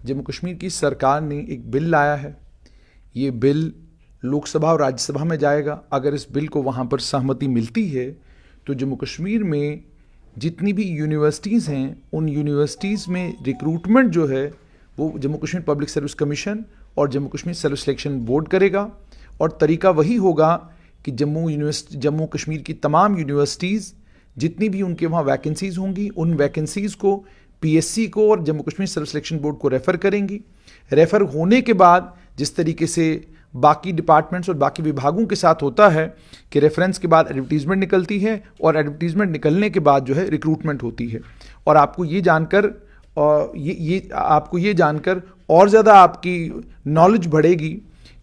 जम्मू कश्मीर की सरकार ने एक बिल लाया है। ये बिल लोकसभा और राज्यसभा में जाएगा। अगर इस बिल को वहाँ पर सहमति मिलती है तो जम्मू कश्मीर में जितनी भी यूनिवर्सिटीज़ हैं उन यूनिवर्सिटीज़ में रिक्रूटमेंट जो है वो Jammu Kashmir public service commission और Jammu Kashmir self selection board करेगा। और तरीका वही होगा कि जम्मू कश्मीर की तमाम यूनिवर्सिटीज़ जितनी भी उनके वहाँ वैकेंसीज़ होंगी उन वैकेंसीज़ को पीएससी को और Jammu Kashmir self selection board को रेफ़र करेंगी। रेफ़र होने के बाद जिस तरीके से बाकी डिपार्टमेंट्स और बाकी विभागों के साथ होता है कि रेफरेंस के बाद एडवर्टीज़मेंट निकलती है और एडवर्टीज़मेंट निकलने के बाद जो है रिक्रूटमेंट होती है। और आपको ये जानकर आपको ये जानकर और ज़्यादा आपकी नॉलेज बढ़ेगी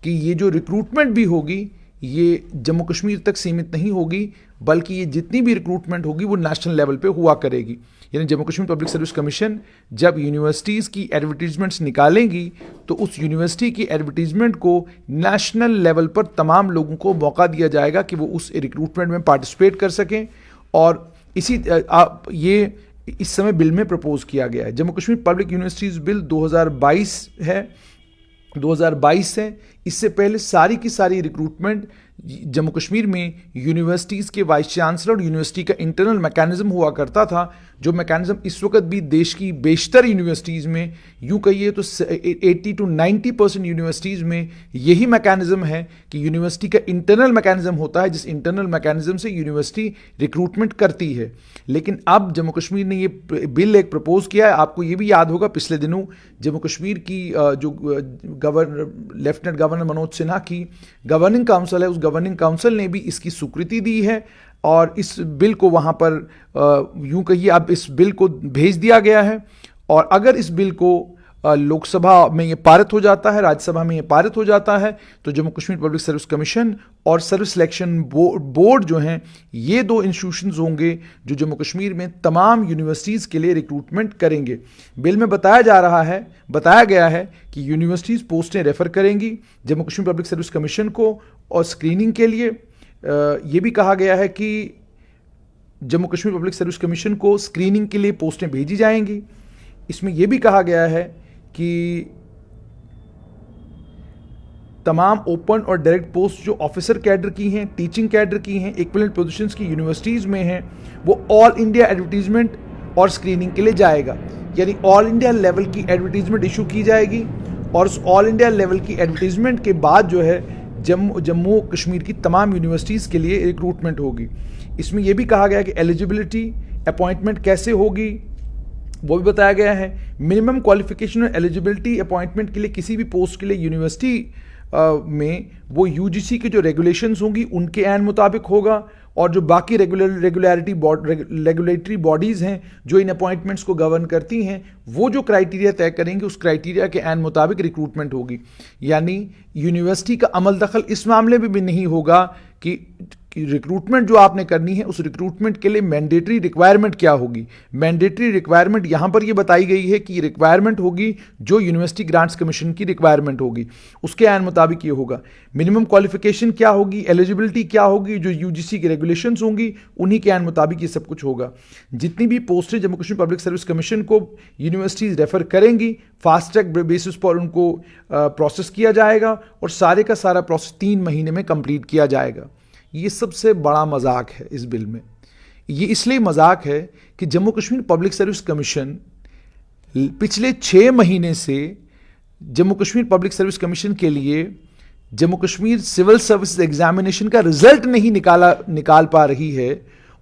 कि ये जो रिक्रूटमेंट भी होगी ये जम्मू कश्मीर तक सीमित नहीं होगी, बल्कि ये जितनी भी रिक्रूटमेंट होगी वो नेशनल लेवल पे हुआ करेगी। यानी Jammu Kashmir public service commission जब यूनिवर्सिटीज़ की एडवर्टीजमेंट्स निकालेंगी तो उस यूनिवर्सिटी की एडवर्टीजमेंट को नेशनल लेवल पर तमाम लोगों को मौका दिया जाएगा कि वो उस रिक्रूटमेंट में पार्टिसिपेट कर सकें। और ये इस समय बिल में प्रपोज किया गया है। Jammu Kashmir public universities bill 2022 है, 2022 है। इससे पहले सारी की सारी रिक्रूटमेंट जम्मू कश्मीर में यूनिवर्सिटीज़ के वाइस चांसलर और यूनिवर्सिटी का इंटरनल मैकेनिज्म हुआ करता था, जो मैकेनिज्म इस वक्त भी देश की बेशतर यूनिवर्सिटीज़ में, यूँ कहिए तो 80 to 90% यूनिवर्सिटीज़ में यही मैकेनिज्म है कि यूनिवर्सिटी का इंटरनल मैकेनिज्म होता है, जिस इंटरनल मैकेनिज्म से यूनिवर्सिटी रिक्रूटमेंट करती है। लेकिन अब जम्मू कश्मीर ने ये बिल एक प्रपोज किया है। आपको ये भी याद होगा पिछले दिनों जम्मू कश्मीर की जो लेफ्टिनेंट गवर्नर मनोज सिन्हा की गवर्निंग काउंसिल है, उस गवर्निंग काउंसिल ने भी इसकी स्वीकृति दी है और इस बिल को वहाँ पर यूँ कहिए अब इस बिल को भेज दिया गया है। और अगर इस बिल को लोकसभा में ये पारित हो जाता है, राज्यसभा में ये पारित हो जाता है, तो Jammu Kashmir public service commission और सर्विस सिलेक्शन बोर्ड जो हैं, ये दो इंस्टीट्यूशंस होंगे जो जम्मू कश्मीर में तमाम यूनिवर्सिटीज़ के लिए रिक्रूटमेंट करेंगे। बिल में बताया गया है कि यूनिवर्सिटीज़ पोस्टें रेफ़र करेंगी Jammu Kashmir public service commission को और स्क्रीनिंग के लिए। ये भी कहा गया है कि Jammu Kashmir public service commission को स्क्रीनिंग के लिए पोस्टें भेजी जाएंगी। इसमें यह भी कहा गया है कि तमाम ओपन और डायरेक्ट पोस्ट जो ऑफिसर कैडर की हैं, टीचिंग कैडर की हैं, इक्विवेलेंट पोजीशंस की यूनिवर्सिटीज़ में हैं, वो ऑल इंडिया एडवर्टीजमेंट और स्क्रीनिंग के लिए जाएगा। यानी ऑल इंडिया लेवल की एडवर्टीजमेंट इशू की जाएगी और उस ऑल इंडिया लेवल की एडवर्टीजमेंट के बाद जो है जम्मू कश्मीर की तमाम यूनिवर्सिटीज़ के लिए रिक्रूटमेंट होगी। इसमें यह भी कहा गया कि एलिजिबिलिटी अपॉइंटमेंट कैसे होगी वो भी बताया गया है। मिनिमम क्वालिफिकेशन और एलिजिबिलिटी अपॉइंटमेंट के लिए किसी भी पोस्ट के लिए यूनिवर्सिटी में वो यूजीसी के जो रेगुलेशंस होंगी उनके ऐन मुताबिक होगा और जो बाकी रेगुलेटरी बॉडीज़ हैं जो इन अपॉइंटमेंट्स को गवर्न करती हैं वो जो क्राइटेरिया तय करेंगे उस क्राइटेरिया के ऐन मुताबिक रिक्रूटमेंट होगी। यानी यूनिवर्सिटी का अमल दखल इस मामले में भी नहीं होगा कि रिक्रूटमेंट जो आपने करनी है उस रिक्रूटमेंट के लिए मैंडेटरी रिक्वायरमेंट क्या होगी। मैंडेटरी रिक्वायरमेंट यहाँ पर ये बताई गई है कि रिक्वायरमेंट होगी जो यूनिवर्सिटी ग्रांट्स कमीशन की रिक्वायरमेंट होगी, उसके ऐन मुताबिक ये होगा। मिनिमम क्वालिफिकेशन क्या होगी, एलिजिबिलिटी क्या होगी, जो यूजीसी की रेगुलेशंस होंगी उन्हीं के ऐन मुताबिक ये सब कुछ होगा। जितनी भी पोस्टें Jammu Kashmir public service commission को यूनिवर्सिटीज़ रेफर करेंगी फास्ट ट्रैक बेसिस पर उनको प्रोसेस किया जाएगा और सारे का सारा प्रोसेस 3 महीने में कंप्लीट किया जाएगा। ये सबसे बड़ा मजाक है इस बिल में। ये इसलिए मजाक है कि Jammu Kashmir public service commission पिछले 6 महीने से Jammu Kashmir public service commission के लिए Jammu Kashmir civil service examination का रिजल्ट नहीं निकाल पा रही है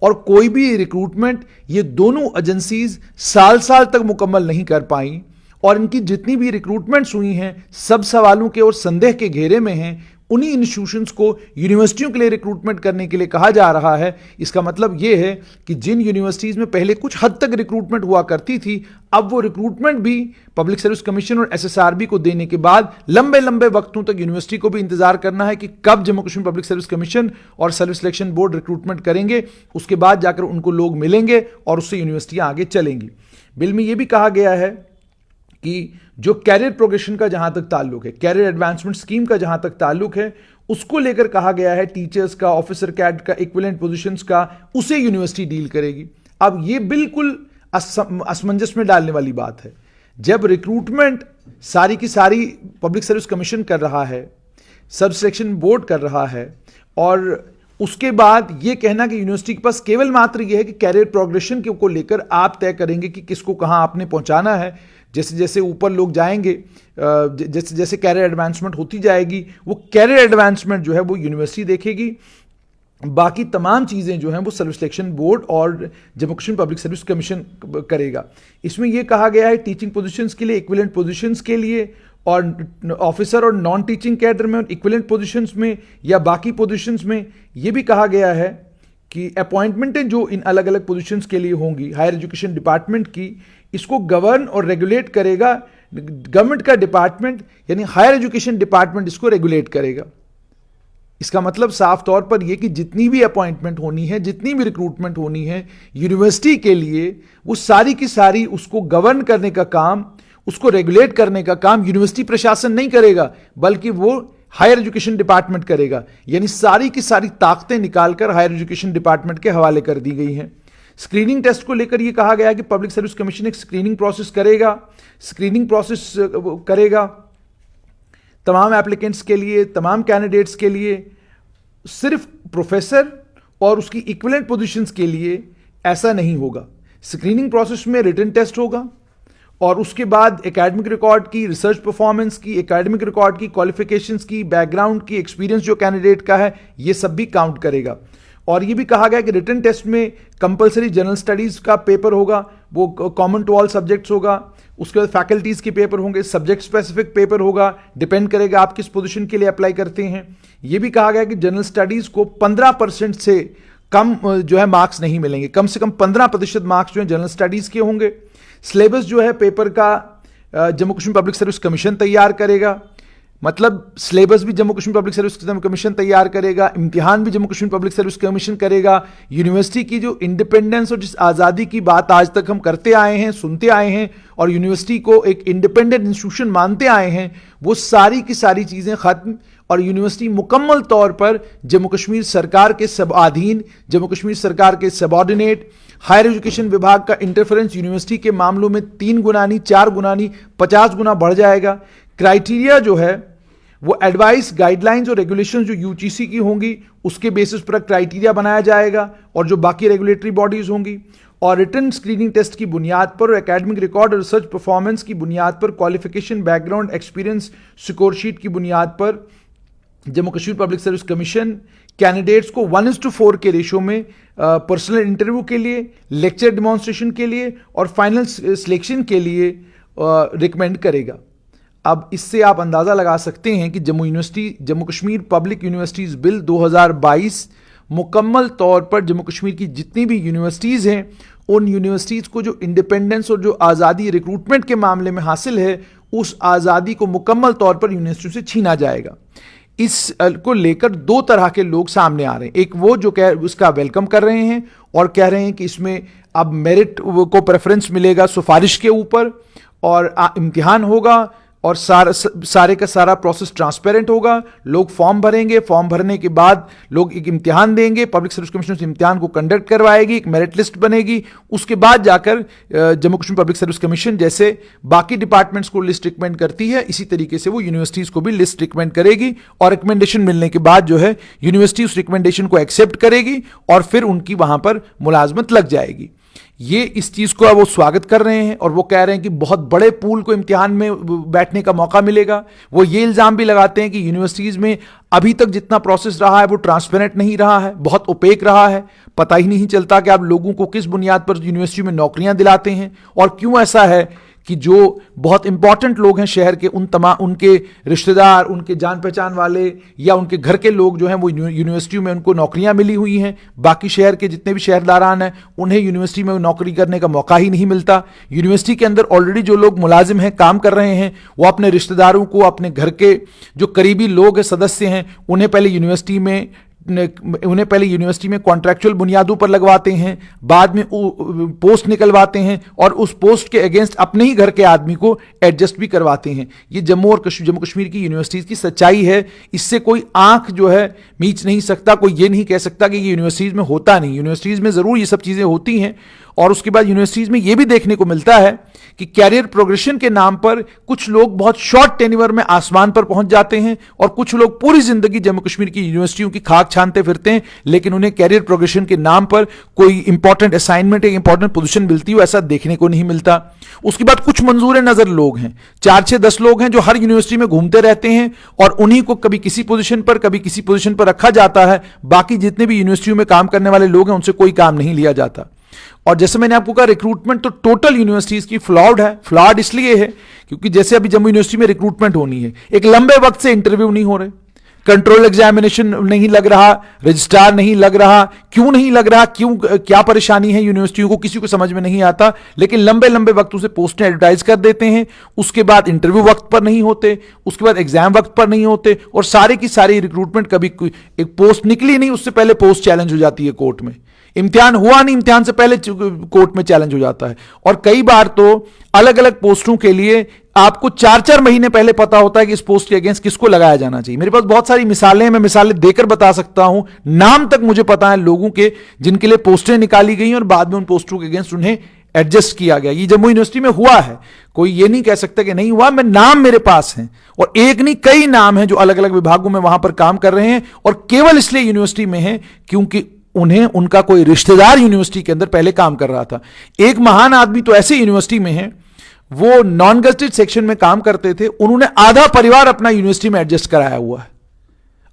और कोई भी रिक्रूटमेंट ये दोनों एजेंसीज साल साल तक मुकम्मल नहीं कर पाई और इनकी जितनी भी रिक्रूटमेंट्स हुई हैं सब सवालों के और संदेह के घेरे में हैं। उन्हीं इंस्टीट्यूशंस को यूनिवर्सिटियों के लिए रिक्रूटमेंट करने के लिए कहा जा रहा है। इसका मतलब ये है कि जिन यूनिवर्सिटीज़ में पहले कुछ हद तक रिक्रूटमेंट हुआ करती थी अब वो रिक्रूटमेंट भी पब्लिक सर्विस कमीशन और एसएसआरबी को देने के बाद लंबे लंबे वक्तों तक यूनिवर्सिटी को भी इंतजार करना है कि कब Jammu Kashmir public service commission और सर्विस सिलेक्शन बोर्ड रिक्रूटमेंट करेंगे, उसके बाद जाकर उनको लोग मिलेंगे और उससे यूनिवर्सिटियाँ आगे चलेंगी। बिल में ये भी कहा गया है कि जो कैरियर प्रोग्रेशन का जहां तक ताल्लुक है, कैरियर एडवांसमेंट स्कीम का जहां तक ताल्लुक है, उसको लेकर कहा गया है टीचर्स का, ऑफिसर कैड का, इक्विवेलेंट पोजीशंस का, उसे यूनिवर्सिटी डील करेगी। अब ये बिल्कुल असमंजस में डालने वाली बात है। जब रिक्रूटमेंट सारी की सारी पब्लिक सर्विस कमीशन कर रहा है, सब सिलेक्शन बोर्ड कर रहा है, और उसके बाद ये कहना कि यूनिवर्सिटी के पास केवल मात्र ये है कि कैरियर प्रोग्रेशन को लेकर आप तय करेंगे कि किसको कहाँ आपने पहुँचाना है। जैसे जैसे ऊपर लोग जाएंगे, जैसे जैसे कैरियर एडवांसमेंट होती जाएगी, वो कैरियर एडवांसमेंट जो है वो यूनिवर्सिटी देखेगी, बाकी तमाम चीज़ें जो हैं वो सर्विस सिलेक्शन बोर्ड और Jammu Kashmir public service commission करेगा। इसमें यह कहा गया है टीचिंग पोजीशंस के लिए, इक्विवेलेंट पोजीशंस के लिए, और ऑफिसर और नॉन टीचिंग कैडर में, और इक्विवेलेंट पोजीशंस में या बाकी पोजीशंस में यह भी कहा गया है कि अपॉइंटमेंटें जो इन अलग अलग पोजीशंस के लिए होंगी हायर एजुकेशन डिपार्टमेंट की, इसको गवर्न और रेगुलेट करेगा गवर्नमेंट का डिपार्टमेंट, यानी हायर एजुकेशन डिपार्टमेंट इसको रेगुलेट करेगा। इसका मतलब साफ तौर पर यह कि जितनी भी अपॉइंटमेंट होनी है, जितनी भी रिक्रूटमेंट होनी है यूनिवर्सिटी के लिए, वो सारी की सारी उसको गवर्न करने का काम, उसको रेगुलेट करने का काम यूनिवर्सिटी प्रशासन नहीं करेगा, बल्कि वो हायर एजुकेशन डिपार्टमेंट करेगा। यानी सारी की सारी ताकतें निकालकर हायर एजुकेशन डिपार्टमेंट के हवाले कर दी गई हैं। स्क्रीनिंग टेस्ट को लेकर यह कहा गया कि पब्लिक सर्विस कमीशन एक स्क्रीनिंग प्रोसेस करेगा तमाम एप्लीकेंट्स के लिए, तमाम कैंडिडेट्स के लिए। सिर्फ प्रोफेसर और उसकी इक्विवेलेंट पोजीशंस के लिए ऐसा नहीं होगा। स्क्रीनिंग प्रोसेस में रिटन टेस्ट होगा, और उसके बाद एकेडमिक रिकॉर्ड की, रिसर्च परफॉर्मेंस की, एकेडमिक रिकॉर्ड की, क्वालिफिकेशंस की, बैकग्राउंड की, एक्सपीरियंस जो कैंडिडेट का है, ये सब भी काउंट करेगा। और ये भी कहा गया कि रिटन टेस्ट में कंपलसरी जनरल स्टडीज का पेपर होगा, वो कॉमन टू ऑल सब्जेक्ट्स होगा। उसके बाद फैकल्टीज के पेपर होंगे, सब्जेक्ट स्पेसिफिक पेपर होगा, डिपेंड करेगा आप किस पोजीशन के लिए अप्लाई करते हैं। ये भी कहा गया कि जनरल स्टडीज को 15% से कम जो है मार्क्स नहीं मिलेंगे, कम से कम 15% मार्क्स जो है जनरल स्टडीज के होंगे। सिलेबस जो है पेपर का Jammu Kashmir public service commission तैयार करेगा, मतलब सिलेबस भी Jammu Kashmir public service commission तैयार करेगा, इम्तिहान भी Jammu Kashmir public service commission करेगा। यूनिवर्सिटी की जो इंडिपेंडेंस और जिस आज़ादी की बात आज तक हम करते आए हैं, सुनते आए हैं, और यूनिवर्सिटी को एक इंडिपेंडेंट इंस्टीट्यूशन मानते आए हैं, वो सारी की सारी चीज़ें ख़त्म, और यूनिवर्सिटी मुकम्मल तौर पर जम्मू कश्मीर सरकार के अधीन, जम्मू कश्मीर सरकार के सबऑर्डिनेट। हायर एजुकेशन विभाग का इंटरफेरेंस यूनिवर्सिटी के मामलों में 3 गुना नहीं, 4 गुना नहीं, 50 गुना बढ़ जाएगा। क्राइटेरिया जो है वो एडवाइस, गाइडलाइंस और रेगुलेशंस जो यूजीसी की होंगी उसके बेसिस पर क्राइटेरिया बनाया जाएगा, और जो बाकी रेगुलेटरी बॉडीज होंगी। और रिटन स्क्रीनिंग टेस्ट की बुनियाद पर और एकेडमिक रिकॉर्ड और रिसर्च परफॉर्मेंस की बुनियाद पर, qualification, background, experience, score sheet की बुनियाद पर Jammu Kashmir public service commission candidates को 1:4 के रेशो में पर्सनल इंटरव्यू के लिए, लेक्चर डिमॉन्स्ट्रेशन के लिए और फाइनल सिलेक्शन के लिए रिकमेंड करेगा। अब इससे आप अंदाज़ा लगा सकते हैं कि Jammu Kashmir public universities bill 2022 मुकम्मल तौर पर जम्मू कश्मीर की जितनी भी यूनिवर्सिटीज़ हैं, उन यूनिवर्सिटीज़ को जो इंडिपेंडेंस और जो आज़ादी रिक्रूटमेंट के मामले में हासिल है, उस आज़ादी को मुकम्मल तौर पर यूनिवर्सिटी से छीना जाएगा। इस को लेकर 2 तरह के लोग सामने आ रहे हैं। एक वो जो उसका वेलकम कर रहे हैं और कह रहे हैं कि इसमें अब मेरिट को प्रेफरेंस मिलेगा सिफारिश के ऊपर, और इम्तिहान होगा, और सारे का सारा प्रोसेस ट्रांसपेरेंट होगा। लोग फॉर्म भरेंगे, फॉर्म भरने के बाद लोग एक इम्तिहान देंगे, पब्लिक सर्विस कमीशन उस इम्तिहान को कंडक्ट करवाएगी, एक मेरिट लिस्ट बनेगी, उसके बाद जाकर Jammu Kashmir public service commission जैसे बाकी डिपार्टमेंट्स को लिस्ट रिकमेंड करती है, इसी तरीके से वो यूनिवर्सिटीज़ को भी लिस्ट रिकमेंड करेगी, और रिकमेंडेशन मिलने के बाद जो है यूनिवर्सिटी उस रिकमेंडेशन को एक्सेप्ट करेगी, और फिर उनकी वहां पर मुलाजमत लग जाएगी। ये इस चीज़ को वो स्वागत कर रहे हैं, और वो कह रहे हैं कि बहुत बड़े पूल को इम्तिहान में बैठने का मौका मिलेगा। वो ये इल्ज़ाम भी लगाते हैं कि यूनिवर्सिटीज़ में अभी तक जितना प्रोसेस रहा है वो ट्रांसपेरेंट नहीं रहा है, बहुत ओपेक रहा है। पता ही नहीं चलता कि आप लोगों को किस बुनियाद पर यूनिवर्सिटी में नौकरियां दिलाते हैं, और क्यों ऐसा है कि जो बहुत इंपॉर्टेंट लोग हैं शहर के, उनके रिश्तेदार, उनके जान पहचान वाले या उनके घर के लोग जो हैं वो यूनिवर्सिटी में उनको नौकरियां मिली हुई हैं। बाकी शहर के जितने भी शहरदारान हैं उन्हें यूनिवर्सिटी में नौकरी करने का मौका ही नहीं मिलता। यूनिवर्सिटी के अंदर ऑलरेडी जो लोग मुलाजिम हैं, काम कर रहे हैं, वो अपने रिश्तेदारों को, अपने घर के जो करीबी लोग हैं, सदस्य हैं, उन्हें पहले यूनिवर्सिटी में कॉन्ट्रैक्चुअल बुनियादों पर लगवाते हैं, बाद में पोस्ट निकलवाते हैं, और उस पोस्ट के अगेंस्ट अपने ही घर के आदमी को एडजस्ट भी करवाते हैं। ये जम्मू कश्मीर की यूनिवर्सिटीज़ की सच्चाई है। इससे कोई आंख जो है मीच नहीं सकता, कोई ये नहीं कह सकता कि ये यूनिवर्सिटीज़ में होता नहीं। यूनिवर्सिटीज़ में ज़रूर ये सब चीज़ें होती हैं, और उसके बाद यूनिवर्सिटीज में यह भी देखने को मिलता है कि कैरियर प्रोग्रेशन के नाम पर कुछ लोग बहुत शॉर्ट टेन्योर में आसमान पर पहुंच जाते हैं और कुछ लोग पूरी जिंदगी जम्मू कश्मीर की यूनिवर्सिटियों की खाक छानते फिरते हैं, लेकिन उन्हें कैरियर प्रोग्रेशन के नाम पर कोई इंपॉर्टेंट असाइनमेंट या इंपॉर्टेंट पोजीशन मिलती हो ऐसा देखने को नहीं मिलता। उसके बाद कुछ मंजूर नजर लोग हैं, 4-6-10 लोग हैं जो हर यूनिवर्सिटी में घूमते रहते हैं और उन्हीं को कभी किसी पोजीशन पर कभी किसी पोजीशन पर रखा जाता है। बाकी जितने भी यूनिवर्सिटियों में काम करने वाले लोग हैं उनसे कोई काम नहीं लिया जाता। और जैसे मैंने आपको कहा, रिक्रूटमेंट तो टोटल यूनिवर्सिटीज की फ्लॉड है। फ्लॉड इसलिए है क्योंकि जैसे अभी जम्मू यूनिवर्सिटी में रिक्रूटमेंट होनी है, एक लंबे वक्त से इंटरव्यू नहीं हो रहे, कंट्रोल एग्जामिनेशन नहीं लग रहा, रजिस्ट्रार नहीं लग रहा। क्यों नहीं लग रहा, क्यों, क्या परेशानी है यूनिवर्सिटियों को, किसी को समझ में नहीं आता। लेकिन लंबे लंबे वक्त से पोस्टें एडवर्टाइज कर देते हैं, उसके बाद इंटरव्यू वक्त पर नहीं होते, उसके बाद एग्जाम वक्त पर नहीं होते, और सारे की सारी रिक्रूटमेंट, कभी एक पोस्ट निकली नहीं उससे पहले पोस्ट चैलेंज हो जाती है कोर्ट में, इम्तिहान हुआ नहीं, इम्तिहान से पहले कोर्ट में चैलेंज हो जाता है। और कई बार तो अलग अलग पोस्टों के लिए आपको 4-4 महीने पहले पता होता है कि इस पोस्ट के अगेंस्ट किसको लगाया जाना चाहिए। मेरे पास बहुत सारी मिसालें हैं, मैं मिसालें देकर बता सकता हूं, नाम तक मुझे पता है लोगों के जिनके लिए पोस्टें निकाली गई और बाद में उन पोस्टों के अगेंस्ट उन्हें एडजस्ट किया गया। ये जम्मू यूनिवर्सिटी में हुआ है, कोई ये नहीं कह सकता कि नहीं हुआ। मैं नाम मेरे पास हैं, और एक नहीं कई नाम हैं जो अलग अलग विभागों में वहां पर काम कर रहे हैं, और केवल इसलिए यूनिवर्सिटी में हैं क्योंकि उन्हें उनका कोई रिश्तेदार यूनिवर्सिटी के अंदर पहले काम कर रहा था। एक महान आदमी तो ऐसे यूनिवर्सिटी में है, वो नॉन गजेटेड सेक्शन में काम करते थे, उन्होंने आधा परिवार अपना यूनिवर्सिटी में एडजस्ट कराया हुआ है,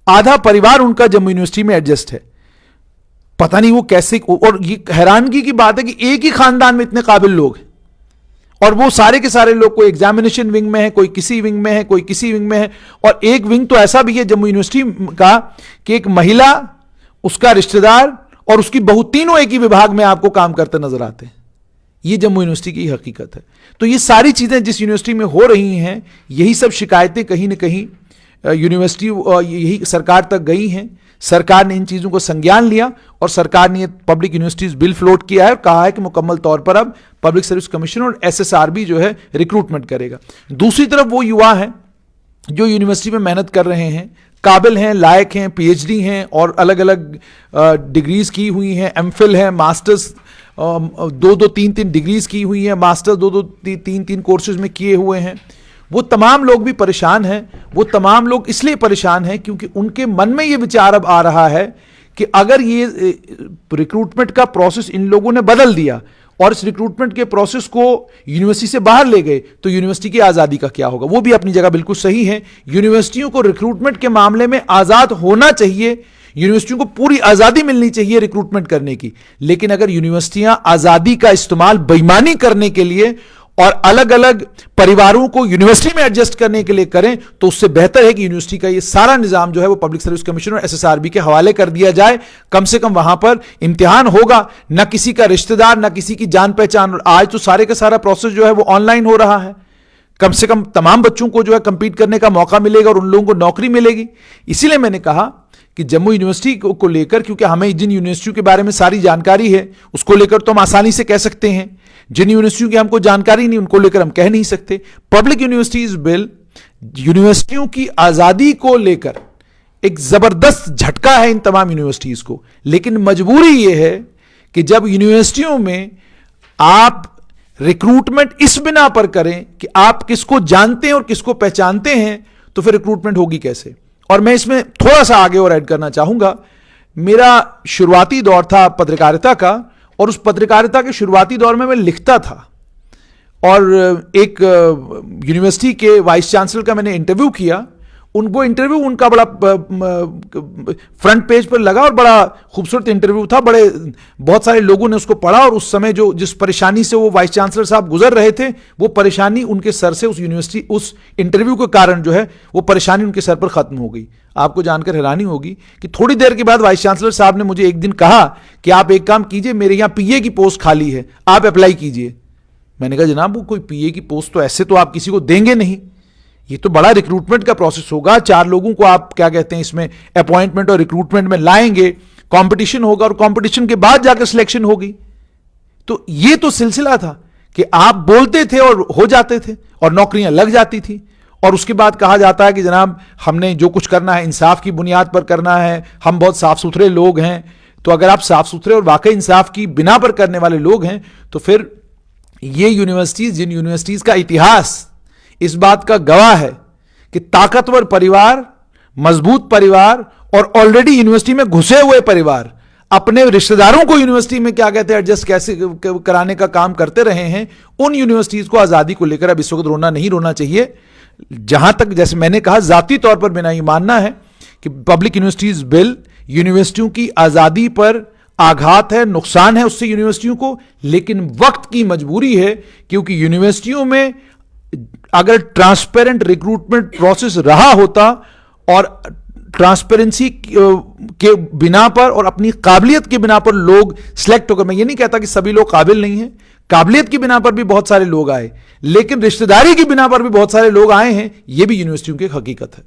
आधा परिवार उनका जम्मू यूनिवर्सिटी में एडजस्ट है। पता नहीं वो कैसे, और ये हैरानगी की बात है कि एक ही खानदान में इतने काबिल लोग हैं, और वो सारे के सारे लोग कोई एग्जामिनेशन विंग में है, कोई किसी विंग में है, कोई किसी विंग में है। और एक विंग तो ऐसा भी है जम्मू यूनिवर्सिटी का कि एक महिला, उसका रिश्तेदार और उसकी बहू, तीनों एक ही विभाग में आपको काम करते नजर आते हैं। ये जम्मू यूनिवर्सिटी की हकीकत है। तो ये सारी चीजें जिस यूनिवर्सिटी में हो रही हैं, यही सब शिकायतें कहीं ना कहीं यूनिवर्सिटी, यही सरकार तक गई हैं। सरकार ने इन चीजों को संज्ञान लिया और सरकार ने पब्लिक यूनिवर्सिटीज बिल फ्लोट किया है और कहा है कि मुकम्मल तौर पर अब पब्लिक सर्विस कमीशन और एसएसआरबी जो है रिक्रूटमेंट करेगा। दूसरी तरफ वो युवा हैं जो यूनिवर्सिटी में मेहनत कर रहे हैं, काबिल हैं, लायक हैं, पीएचडी हैं और अलग अलग डिग्रीज की हुई हैं, एमफिल है, मास्टर्स 2-3 डिग्रीज की हुई हैं, मास्टर्स 2-3 कोर्सेज में किए हुए हैं। वो तमाम लोग भी परेशान हैं। वो तमाम लोग इसलिए परेशान हैं क्योंकि उनके मन में ये विचार अब आ रहा है कि अगर ये रिक्रूटमेंट का प्रोसेस इन लोगों ने बदल दिया और इस रिक्रूटमेंट के प्रोसेस को यूनिवर्सिटी से बाहर ले गए तो यूनिवर्सिटी की आज़ादी का क्या होगा। वो भी अपनी जगह बिल्कुल सही है, यूनिवर्सिटियों को रिक्रूटमेंट के मामले में आज़ाद होना चाहिए, यूनिवर्सिटियों को पूरी आज़ादी मिलनी चाहिए रिक्रूटमेंट करने की। लेकिन अगर यूनिवर्सिटियां आज़ादी का इस्तेमाल बेईमानी करने के लिए और अलग अलग परिवारों को यूनिवर्सिटी में एडजस्ट करने के लिए करें तो उससे बेहतर है कि यूनिवर्सिटी का ये सारा निजाम जो है वो पब्लिक सर्विस कमीशन और एसएसआरबी के हवाले कर दिया जाए। कम से कम वहां पर इम्तिहान होगा, ना किसी का रिश्तेदार, ना किसी की जान पहचान। और आज तो सारे का सारा प्रोसेस जो है वो ऑनलाइन हो रहा है। कम से कम तमाम बच्चों को जो है कंपीट करने का मौका मिलेगा और उन लोगों को नौकरी मिलेगी। इसीलिए मैंने कहा कि जम्मू यूनिवर्सिटी को लेकर, क्योंकि हमें जिन यूनिवर्सिटियों के बारे में सारी जानकारी है उसको लेकर तो हम आसानी से कह सकते हैं, जिन यूनिवर्सिटियों की हमको जानकारी नहीं उनको लेकर हम कह नहीं सकते। पब्लिक यूनिवर्सिटीज बिल यूनिवर्सिटियों की आजादी को लेकर एक जबरदस्त झटका है इन तमाम यूनिवर्सिटीज को। लेकिन मजबूरी यह है कि जब यूनिवर्सिटियों में आप रिक्रूटमेंट इस बिना पर करें कि आप किसको जानते हैं और किसको पहचानते हैं, तो फिर रिक्रूटमेंट होगी कैसे। और मैं इसमें थोड़ा सा आगे और ऐड करना चाहूंगा। मेरा शुरुआती दौर था पत्रकारिता का, और उस पत्रकारिता के शुरुआती दौर में मैं लिखता था, और एक यूनिवर्सिटी के वाइस चांसलर का मैंने इंटरव्यू किया। वो इंटरव्यू उनका बड़ा फ्रंट पेज पर लगा और बड़ा खूबसूरत इंटरव्यू था। बहुत सारे लोगों ने उसको पढ़ा, और उस समय जिस परेशानी से वो वाइस चांसलर साहब गुजर रहे थे, वो परेशानी उनके सर से उस इंटरव्यू के कारण जो है वो परेशानी उनके सर पर खत्म हो गई। आपको जानकर हैरानी होगी कि थोड़ी देर के बाद वाइस चांसलर साहब ने मुझे एक दिन कहा कि आप एक काम कीजिए, मेरे यहां पीए की पोस्ट खाली है, आप अप्लाई कीजिए। मैंने कहा जनाब वो कोई पीए की पोस्ट तो ऐसे तो आप किसी को देंगे नहीं, ये तो बड़ा रिक्रूटमेंट का प्रोसेस होगा। 4 लोगों को आप क्या कहते हैं इसमें अपॉइंटमेंट और रिक्रूटमेंट में लाएंगे, कंपटीशन होगा और कंपटीशन के बाद जाकर सिलेक्शन होगी। तो ये तो सिलसिला था कि आप बोलते थे और हो जाते थे और नौकरियां लग जाती थी, और उसके बाद कहा जाता है कि जनाब हमने जो कुछ करना है इंसाफ की बुनियाद पर करना है, हम बहुत साफ सुथरे लोग हैं, तो अगर आप साफ सुथरे और वाकई इंसाफ की बिना पर करने वाले लोग हैं, तो फिर ये यूनिवर्सिटीज, जिन यूनिवर्सिटीज का इतिहास इस बात का गवाह है कि ताकतवर परिवार, मजबूत परिवार और ऑलरेडी यूनिवर्सिटी में घुसे हुए परिवार अपने रिश्तेदारों को यूनिवर्सिटी में क्या कहते हैं एडजस्ट कैसे कराने का काम करते रहे हैं, उन यूनिवर्सिटीज को आजादी को लेकर अब इस वक्त रोना नहीं रोना चाहिए। जहां तक जैसे मैंने कहा, जाती तौर पर मेरा ये मानना है कि पब्लिक यूनिवर्सिटीज बिल यूनिवर्सिटियों की आजादी पर आघात है, नुकसान है उससे यूनिवर्सिटियों को, लेकिन वक्त की मजबूरी है, क्योंकि यूनिवर्सिटियों में अगर ट्रांसपेरेंट रिक्रूटमेंट प्रोसेस रहा होता और ट्रांसपेरेंसी के बिना पर और अपनी काबिलियत के बिना पर लोग सिलेक्ट होकर, मैं ये नहीं कहता कि सभी लोग काबिल नहीं हैं, काबिलियत की बिना पर भी बहुत सारे लोग आए, लेकिन रिश्तेदारी की बिना पर भी बहुत सारे लोग आए हैं, यह भी यूनिवर्सिटियों की हकीकत है।